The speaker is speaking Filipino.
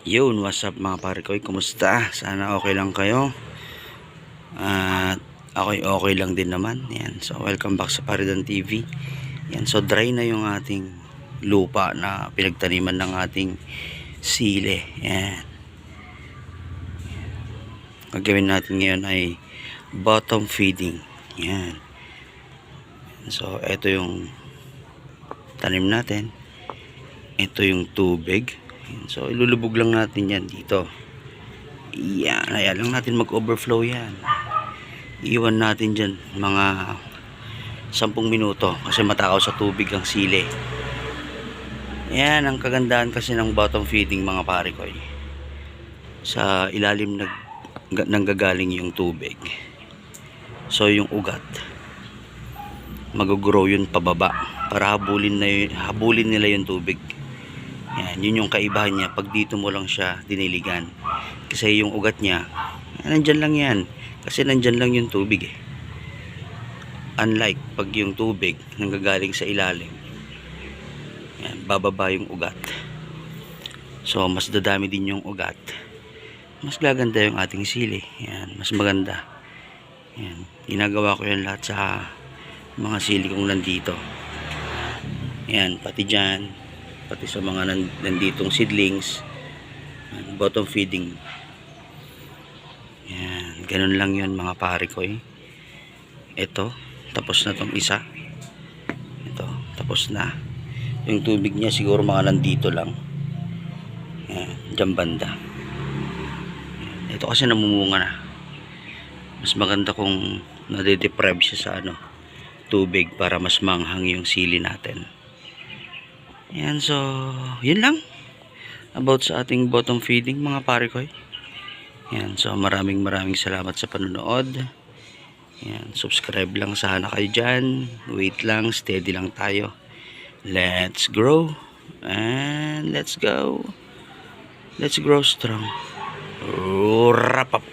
Yun, what's up mga pare ko? Kumusta? Sana okay lang kayo. At ako'y okay lang din naman. Yan. So, welcome back sa Paridan TV. Yan. So, dry na yung ating lupa na pinagtaniman ng ating sili. Yan. Gagawin natin ngayon ay bottom feeding. Yan. So, ito yung tanim natin. Ito yung tubig. So, ilulubog lang natin yan dito. Yan. Ayan lang natin mag-overflow yan. Iwan natin dyan mga 10 minuto kasi matakaw sa tubig ang sili. Yan ang kagandahan kasi ng bottom feeding mga pare ko. Sa ilalim nanggagaling yung tubig. So, yung ugat mag-grow yun pababa para habulin nila yung tubig. Yan, yun yung kaibahan niya pag dito mo lang siya diniligan. Kasi yung ugat niya, nandyan lang yan. Kasi nandyan lang yung tubig eh. Unlike pag yung tubig nanggagaling sa ilalim. Yan, bababa yung ugat. So, mas dadami din yung ugat. Mas gaganda yung ating sili. Yan, mas maganda. Yan, ginagawa ko yan lahat sa mga sili kong nandito. Yan, pati dyan, pati sa mga nanditong seedlings. Yan, bottom feeding. Yan, ganun lang yun mga pare ko eh. Ito, tapos na tong isa. Ito, tapos na. Yung tubig niya siguro mga nandito lang. Yan, dyan banda. Yan, ito kasi namumunga na. Mas maganda kung nade-deprive siya sa tubig para mas manghang yung sili natin. Yan, so yun lang about sa ating bottom feeding mga pare ko. Yan, so maraming salamat sa panonood. Yan, subscribe lang sana kayo dyan. Wait lang, steady lang tayo. Let's grow and let's go. Let's grow strong. Wrap up.